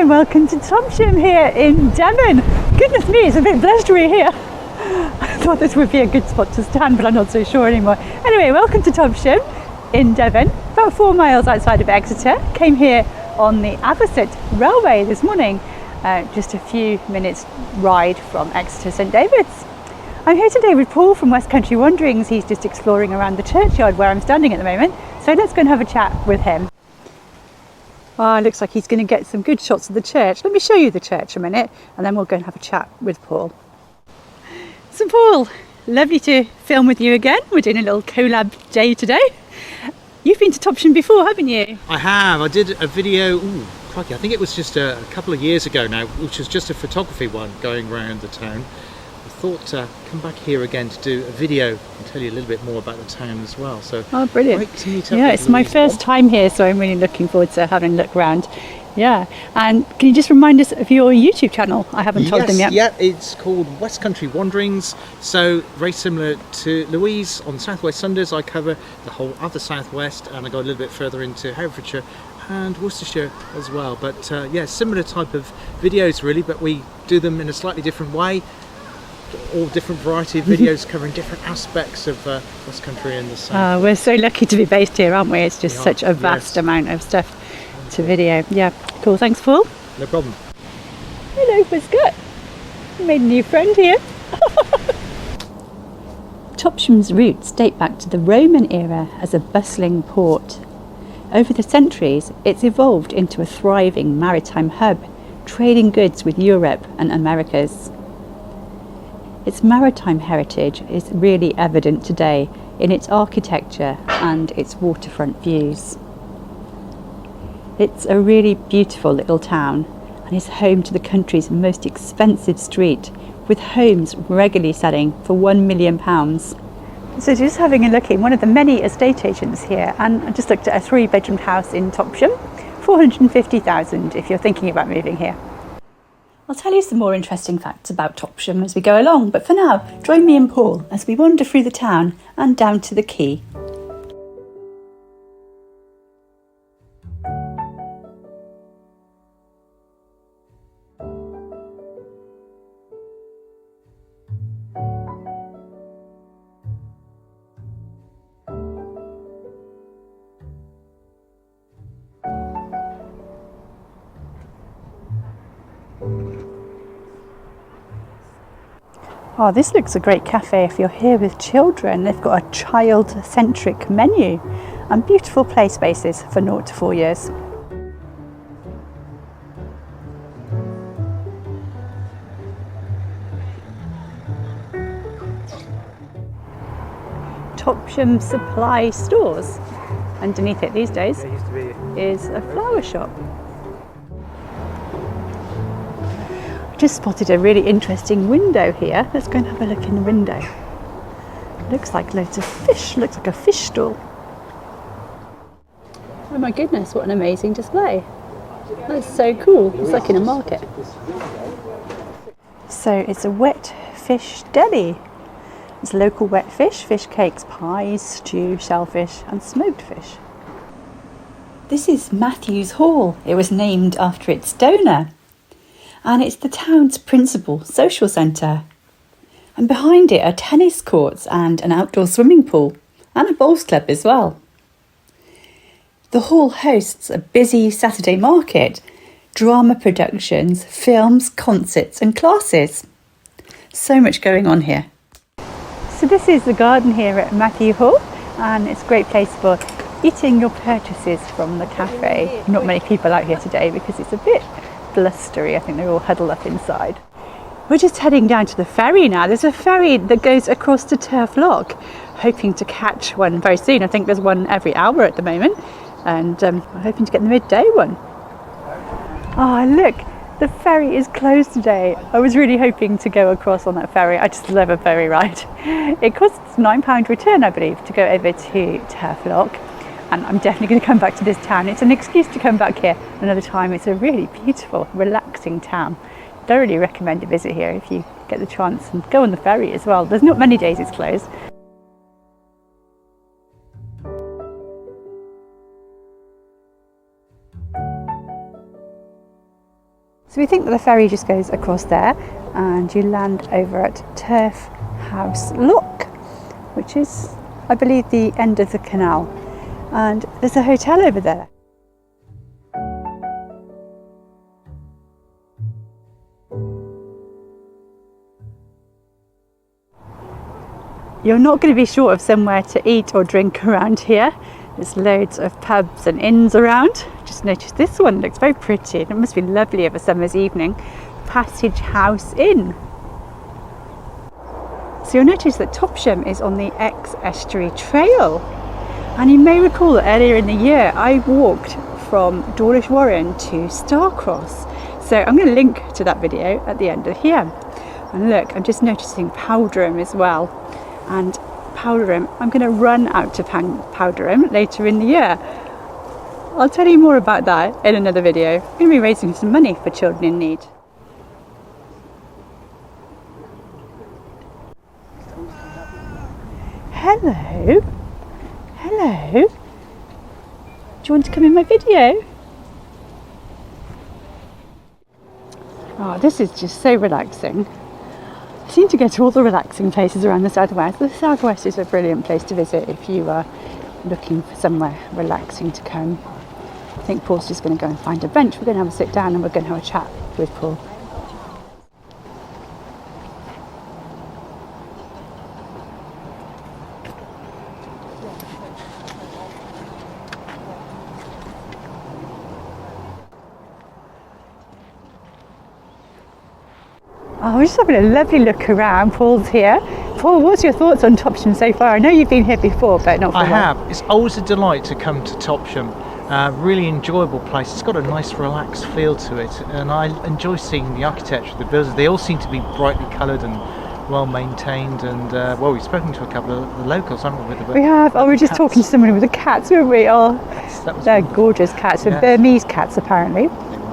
and welcome to Topsham here in Devon. Goodness me, it's a bit blustery here. I thought this would be a good spot to stand, but I'm not so sure anymore. Anyway, welcome to Topsham in Devon, about 4 miles outside of Exeter. Came here on the Exeter Railway this morning, just a few minutes ride from Exeter St David's. I'm here today with Paul from West Country Wanderings. He's just exploring around the churchyard where I'm standing at the moment, so let's go and have a chat with him. Oh, it looks like he's going to get some good shots of the church. Let me show you the church a minute and then we'll go and have a chat with Paul. So Paul, lovely to film with you again. We're doing a little collab day today. You've been to Topsham before, haven't you? I have. I did a video, crikey, I think it was just a couple of years ago now, which was just a photography one going around the town. I thought come back here again to do a video and tell you a little bit more about the town as well. So oh, brilliant. Great to meet up yeah, with it's my first time here, so I'm really looking forward to having a look around. Yeah, and can you just remind us of your YouTube channel? I haven't told them yet. Yeah, it's called West Country Wanderings. So very similar to Louise on Southwest Sundays. I cover the whole other Southwest, and I go a little bit further into Herefordshire and Worcestershire as well. But yeah, similar type of videos really, but we do them in a slightly different way. All different variety of videos covering different aspects of West Country and the South. We're so lucky to be based here, aren't we? It's just such a vast amount of stuff to video. Yeah, cool. Thanks, Paul. No problem. Hello, Biscuit. You made a new friend here. Topsham's roots date back to the Roman era as a bustling port. Over the centuries, it's evolved into a thriving maritime hub, trading goods with Europe and Americas. Its maritime heritage is really evident today in its architecture and its waterfront views. It's a really beautiful little town and is home to the country's most expensive street, with homes regularly selling for £1 million. So just having a look in one of the many estate agents here, and I just looked at a 3-bedroom house in Topsham, £450,000 if you're thinking about moving here. I'll tell you some more interesting facts about Topsham as we go along, but for now, join me and Paul as we wander through the town and down to the quay. Oh, this looks a great cafe if you're here with children. They've got a child-centric menu and beautiful play spaces for 0 to 4 years. Topsham Supply Stores. Underneath it these days is a flower shop. Just spotted a really interesting window here. Let's go and have a look in the window. Looks like loads of fish, looks like a fish stall. Oh my goodness, what an amazing display. That's so cool, it's like in a market. So it's a wet fish deli. It's local wet fish, fish cakes, pies, stew, shellfish and smoked fish. This is Matthews Hall. It was named after its donor. And it's the town's principal social centre. And behind it are tennis courts and an outdoor swimming pool, and a bowls club as well. The hall hosts a busy Saturday market, drama productions, films, concerts and classes. So much going on here. So this is the garden here at Matthew Hall, and it's a great place for eating your purchases from the cafe. Not many people out here today because it's a bit blustery. I think they're all huddled up inside. We're just heading down to the ferry now. There's a ferry that goes across to Turf Lock, hoping to catch one very soon. I think there's one every hour at the moment, and I'm hoping to get the midday one. Oh look, the ferry is closed today. I was really hoping to go across on that ferry. I just love a ferry ride. It costs £9 return, I believe, to go over to Turf Lock. And I'm definitely going to come back to this town. It's an excuse to come back here another time. It's a really beautiful, relaxing town. Thoroughly recommend a visit here if you get the chance, and go on the ferry as well. There's not many days it's closed. So we think that the ferry just goes across there and you land over at Turf House Lock, which is, I believe, the end of the canal. And there's a hotel over there. You're not going to be short of somewhere to eat or drink around here. There's loads of pubs and inns around. Just noticed this one looks very pretty. It must be lovely of a summer's evening. Passage House Inn. So you'll notice that Topsham is on the Exe Estuary Trail. And you may recall that earlier in the year I walked from Dawlish Warren to Starcross. So I'm going to link to that video at the end of here. And look, I'm just noticing Powderham as well. And Powderham, I'm going to run out to Powderham later in the year. I'll tell you more about that in another video. I'm going to be raising some money for children in need. Hello. Hello. Do you want to come in my video? Oh, this is just so relaxing. I seem to go to all the relaxing places around the southwest. The southwest is a brilliant place to visit if you are looking for somewhere relaxing to come. I think Paul's just going to go and find a bench. We're going to have a sit down and we're going to have a chat with Paul. Oh, we're just having a lovely look around. Paul's here. Paul, what's your thoughts on Topsham so far? I know you've been here before, but not for a while. I have. It's always a delight to come to Topsham. Really enjoyable place. It's got a nice relaxed feel to it, and I enjoy seeing the architecture of the buildings. They all seem to be brightly coloured and well maintained, and well, we've spoken to a couple of the locals, haven't we? We have. Oh, we were just talking to someone with the cats, weren't we? Oh, they're wonderful. Gorgeous cats. They're Burmese cats, apparently.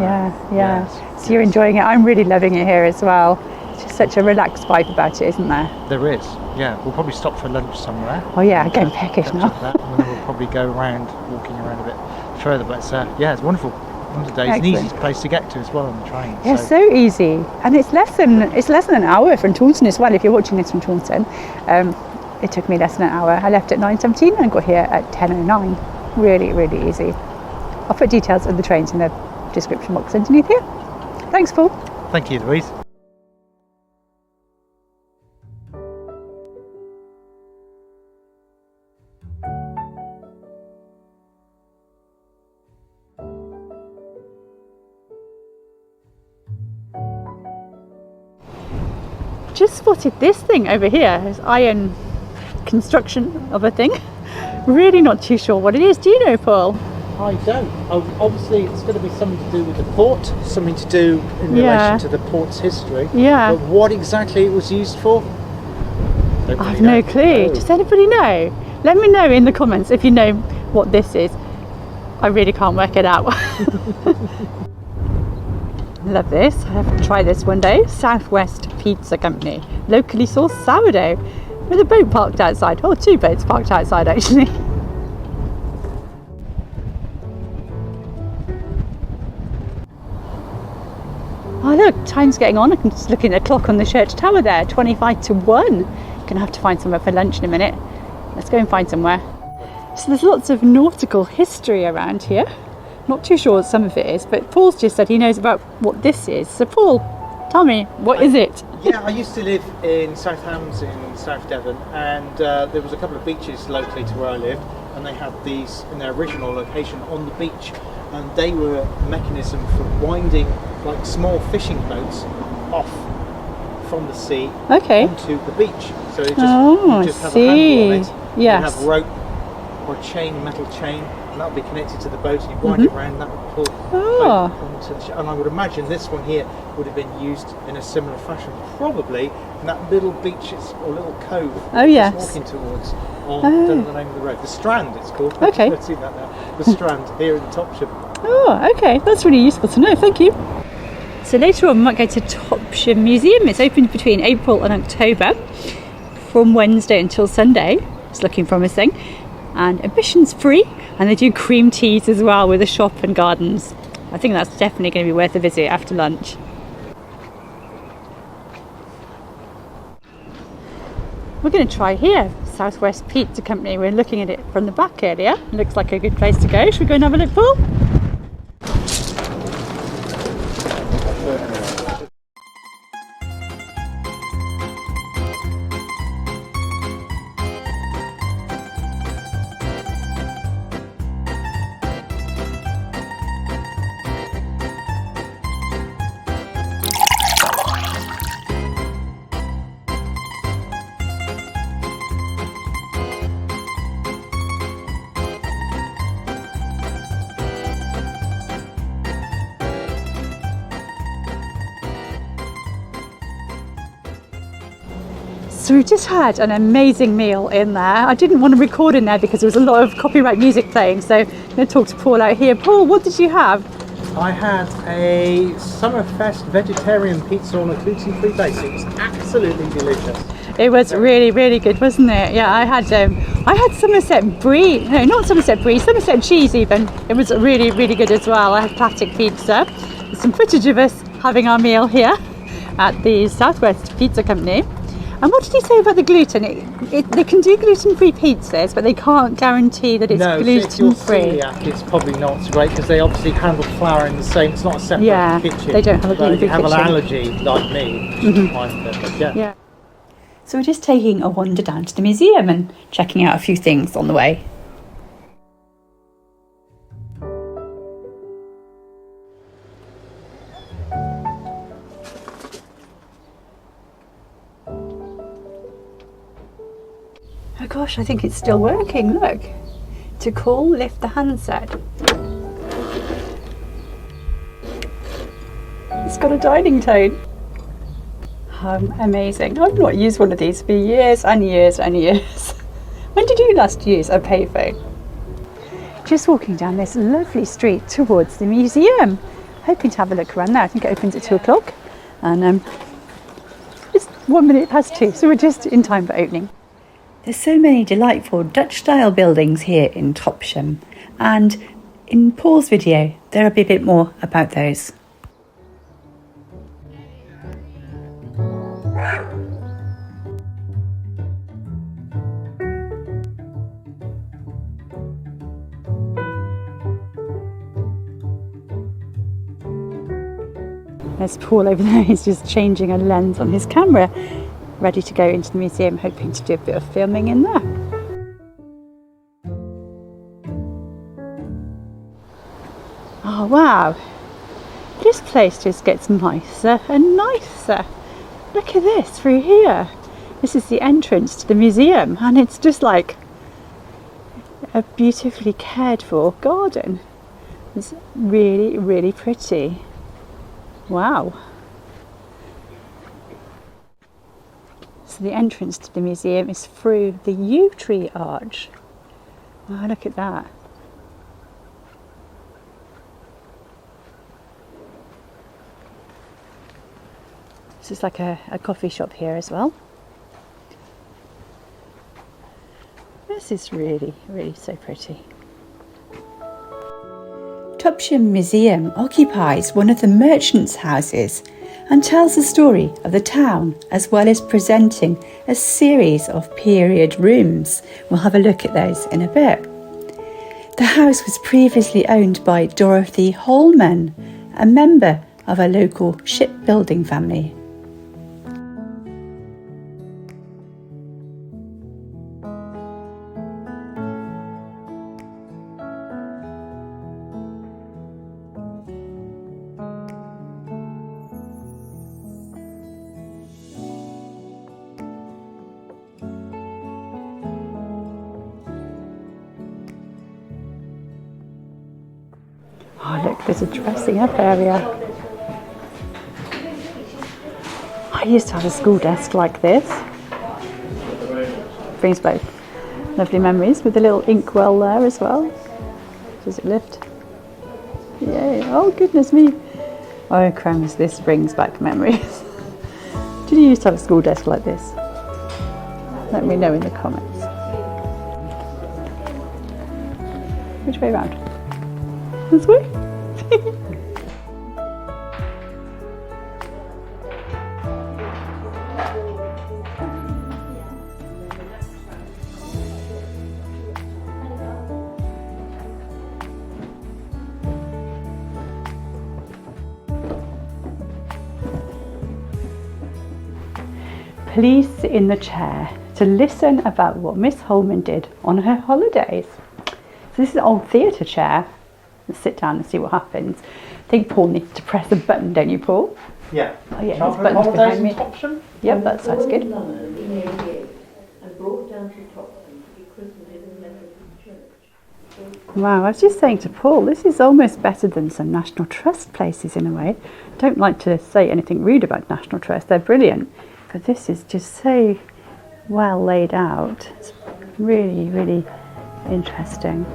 Yeah. Yes. So you're enjoying it. I'm really loving it here as well. It's just such a relaxed vibe about it, isn't there? There is. Yeah, we'll probably stop for lunch somewhere. Oh yeah, getting peckish now. And then we'll probably go around, walking around a bit further. But yeah, it's wonderful. It's an easy place to get to as well on the train. Yeah, so easy, and it's less than an hour from Taunton as well. If you're watching this from Taunton, it took me less than an hour. I left at 9:17 and got here at 10:09. Really, really easy. I'll put details of the trains in the description box underneath here. Thanks, Paul. Thank you, Louise. Just spotted this thing over here. It's iron construction of a thing. Really not too sure what it is. Do you know, Paul? I don't. Obviously, it's going to be something to do with the port, something to do in relation to the port's history. Yeah. But what exactly it was used for? I have no clue. Does anybody know? Let me know in the comments if you know what this is. I really can't work it out. Love this. I have to try this one day. Southwest Pizza Company. Locally sourced sourdough. With a boat parked outside. Oh, two boats parked outside actually. Oh look, time's getting on. I'm just looking at the clock on the church tower there. 25 to 1. Gonna have to find somewhere for lunch in a minute. Let's go and find somewhere. So there's lots of nautical history around here. Not too sure what some of it is, but Paul's just said he knows about what this is. So Paul, tell me, what is it? Yeah, I used to live in South Hams in South Devon, and there was a couple of beaches locally to where I lived, and they had these in their original location on the beach, and they were a mechanism for winding like small fishing boats off from the sea onto the beach. So it you just have a handle on it. Yes. You have rope or chain, metal chain, and that would be connected to the boat, and you wind it around, and that would pull the boat onto the ship. And I would imagine this one here would have been used in a similar fashion, probably in that little beach or little cove it's walking towards on don't know the name of the road. The Strand, it's called. Okay. I've seen that now. The Strand here in Topsham. Oh, okay. That's really useful to know. Thank you. So later on we might go to Topsham Museum. It's open between April and October from Wednesday until Sunday. It's looking promising. And admission's free, and they do cream teas as well with a shop and gardens. I think that's definitely going to be worth a visit after lunch. We're going to try here, Southwest Pizza Company. We're looking at it from the back earlier. Looks like a good place to go. Should we go and have a look, Paul? So we just had an amazing meal in there. I didn't want to record in there because there was a lot of copyright music playing, so I'm going to talk to Paul out here. Paul, what did you have? I had a Summerfest vegetarian pizza on a gluten-free base. It was absolutely delicious. It was really, really good, wasn't it? Yeah, I had Somerset Brie. No, not Somerset Brie, Somerset cheese even. It was really, really good as well. I had classic pizza. There's some footage of us having our meal here at the Southwest Pizza Company. And what did you say about the gluten? They can do gluten-free pizzas, but they can't guarantee that it's gluten-free. So if you're celiac, it's probably not so great because they obviously handle flour in the same. It's not a separate kitchen. They don't have a gluten-free kitchen. If you have an allergy like me, which fine, but yeah. So we're just taking a wander down to the museum and checking out a few things on the way. Oh gosh, I think it's still working, look. To call, lift the handset. It's got a dining tone. Amazing. I've not used one of these for years and years and years. When did you last use a payphone? Just walking down this lovely street towards the museum. Hoping to have a look around there. I think it opens at 2 o'clock. And it's 1 minute past 2, so we're just in time for opening. There's so many delightful Dutch-style buildings here in Topsham, and in Paul's video there'll be a bit more about those. There's Paul over there, he's just changing a lens on his camera, ready to go into the museum, hoping to do a bit of filming in there. Oh wow, this place just gets nicer and nicer. Look at this through here. This is the entrance to the museum, and it's just like a beautifully cared for garden. It's really, really pretty. Wow. So the entrance to the museum is through the yew tree arch. Wow, look at that. This is like a coffee shop here as well. This is really, really so pretty. Topsham Museum occupies one of the merchants' houses and tells the story of the town, as well as presenting a series of period rooms. We'll have a look at those in a bit. The house was previously owned by Dorothy Holman, a member of a local shipbuilding family. Oh look, there's a dressing up area. I used to have a school desk like this. Brings back lovely memories with a little inkwell there as well. Does it lift? Yay, oh goodness me. Oh crumbs, this brings back memories. Did you used to have a school desk like this? Let me know in the comments. Which way around? This way? please sit in the chair to listen about what Miss Holman did on her holidays. So this is an old theatre chair. Let's sit down and see what happens. I think Paul needs to press a button, don't you, Paul? Yeah. Oh yeah, there's buttons behind me. Topsham? Yep, that sounds good. And brought down to Topsham to be christened in the Methodist Church. Wow, I was just saying to Paul, this is almost better than some National Trust places in a way. Don't like to say anything rude about National Trust, they're brilliant. But this is just so well laid out. It's really, really interesting.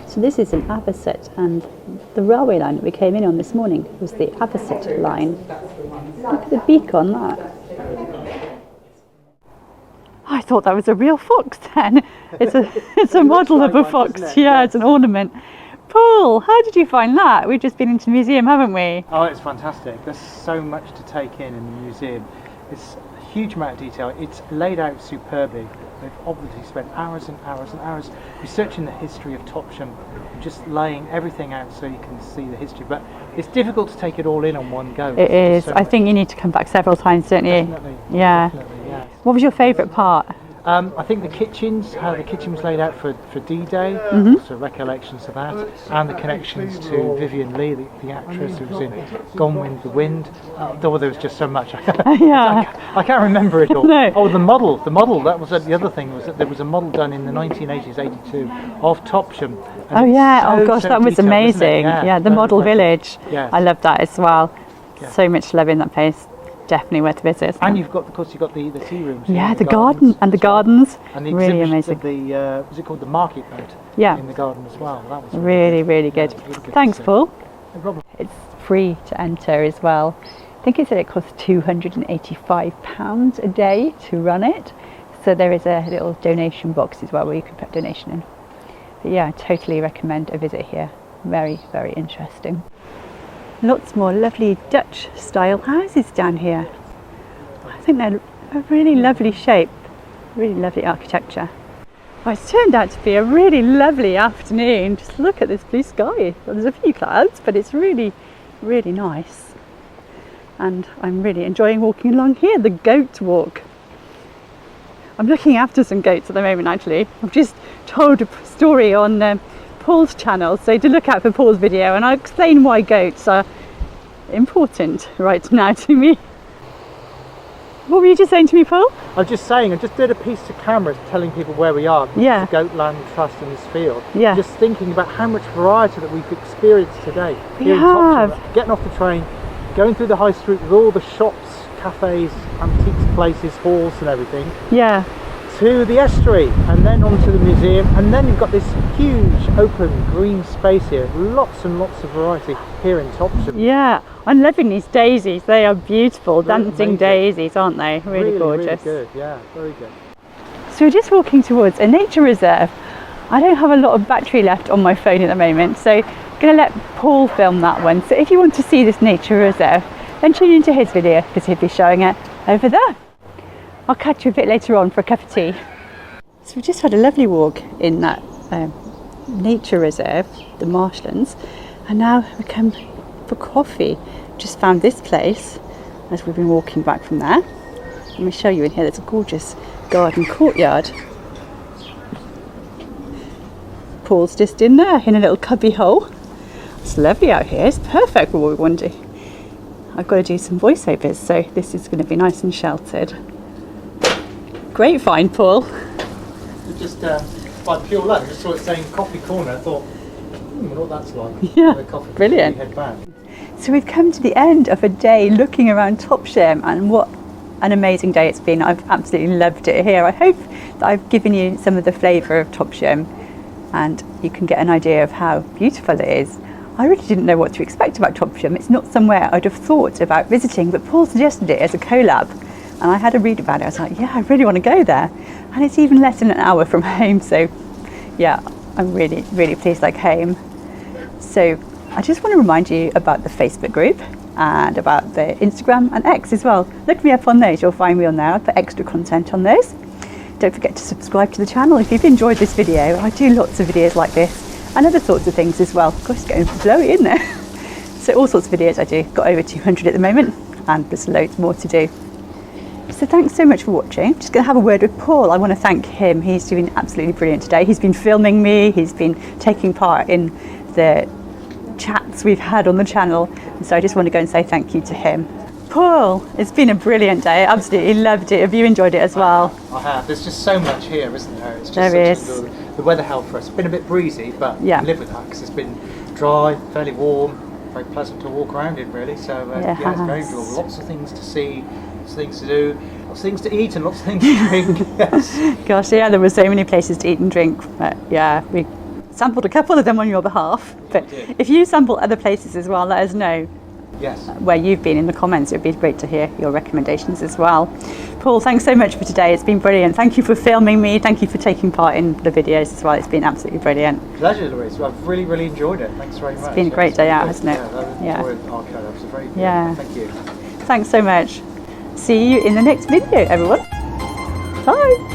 So this is an Aberset, and the railway line that we came in on this morning was the Aberset line. Look at the beak on that. I thought that was a real fox then. It's a model of a fox. Yeah, it's an ornament. Paul, how did you find that? We've just been into the museum, haven't we? Oh, it's fantastic. There's so much to take in the museum. It's a huge amount of detail. It's laid out superbly. They've obviously spent hours and hours and hours researching the history of Topsham, just laying everything out so you can see the history. But it's difficult to take it all in on one go. It is. I think you need to come back several times, don't you? Definitely. Yeah. Definitely, yes. What was your favourite part? I think the kitchens, how the kitchen was laid out for D-Day, so recollections of that, and the connections to Vivian Leigh, the actress who was in Gone with the Wind. Though there was just so much. I can't remember it all. No. Oh, the model, that was the other thing, was that there was a model done in the 1980s, 82, of Topsham. Oh yeah, oh gosh, that was detailed, amazing. Yeah, the model village. Yes. I love that as well. Yeah. So much love in that place. Definitely worth a visit. And you've got the tea rooms. Yeah, the garden and the gardens. And the really exhibits amazing. of the, was it called the market boat? Yeah. In the garden as well. That was Really, really good. Yeah, really good Thanks, to see. Paul. No problem. It's free to enter as well. I think it said it costs £285 a day to run it. So there is a little donation box as well where you can put a donation in. But yeah, I totally recommend a visit here. Very, very interesting. Lots more lovely Dutch style houses down here. I think they're a really lovely shape, really lovely architecture. Well, it's turned out to be a really lovely afternoon. Just look at this blue sky. Well, there's a few clouds, but it's really, really nice. And I'm really enjoying walking along here, the goat walk. I'm looking after some goats at the moment actually. I've just told a story on Paul's channel, so do look out for Paul's video and I'll explain why goats are important right now to me. What were you just saying to me, Paul? I was just saying, I just did a piece to camera telling people where we are. Yeah. The Goatland Trust in this field. Yeah. Just thinking about how much variety that we've experienced today. We here in have. Topsham. Getting off the train, going through the high street with all the shops, cafes, antiques places, halls and everything. Yeah. To the estuary and then onto the museum, and then you've got this huge open green space here. Lots and lots of variety here in Topsham. Yeah, I'm loving these daisies. They are beautiful, dancing amazing. daisies, aren't they? Really gorgeous. Really good, yeah, very good. So we're just walking towards a nature reserve. I don't have a lot of battery left on my phone at the moment, so I'm going to let Paul film that one. So if you want to see this nature reserve, then tune into his video because he'll be showing it over there. I'll catch you a bit later on for a cup of tea. So we've just had a lovely walk in that nature reserve, the marshlands, and now we come for coffee. Just found this place as we've been walking back from there. Let me show you in here. There's a gorgeous garden courtyard. Paul's just in there in a little cubby hole. It's lovely out here. It's perfect for what we want to do. I've got to do some voiceovers, so this is going to be nice and sheltered. Great find, Paul. Just by pure luck, I just saw it saying coffee corner. I thought, I wonder what that's like. Yeah, the coffee brilliant. Head back. So we've come to the end of a day looking around Topsham, and what an amazing day it's been. I've absolutely loved it here. I hope that I've given you some of the flavour of Topsham and you can get an idea of how beautiful it is. I really didn't know what to expect about Topsham. It's not somewhere I'd have thought about visiting, but Paul suggested it as a collab. And I had a read about it. I was like, yeah, I really want to go there. And it's even less than an hour from home. So yeah, I'm really, really pleased I came. So I just want to remind you about the Facebook group and about the Instagram and X as well. Look me up on those. You'll find me on there. I put extra content on those. Don't forget to subscribe to the channel if you've enjoyed this video. I do lots of videos like this and other sorts of things as well. Gosh, it's getting blowy, isn't it? So all sorts of videos I do. Got over 200 at the moment and there's loads more to do. So thanks so much for watching. Just going to have a word with Paul. I want to thank him. He's doing absolutely brilliant today. He's been filming me. He's been taking part in the chats we've had on the channel. And so I just want to go and say thank you to him. Paul, it's been a brilliant day. I absolutely loved it. Have you enjoyed it as well? I have. There's just so much here, isn't there? It's just There is. the weather held for us. It's been a bit breezy, but Yeah. we live with that because it's been dry, fairly warm, very pleasant to walk around in, really. So yeah, it's very Yes. enjoyable. Lots of things to see, lots of things to do, lots of things to eat, and lots of things to drink. Yes. Gosh, yeah, there were so many places to eat and drink. But yeah, we sampled a couple of them on your behalf. But we did. if you sample other places as well, let us know Yes. where you've been in the comments. It would be great to hear your recommendations as well. Paul, thanks so much for today. It's been brilliant. Thank you for filming me. Thank you for taking part in the videos as well. It's been absolutely brilliant. Pleasure, Louise. I've really, really enjoyed it. Thanks very much. It's been a great day out, hasn't it? Yeah, I've enjoyed our colour. It was very good. Yeah. Thank you. Thanks so much. See you in the next video, everyone. Bye.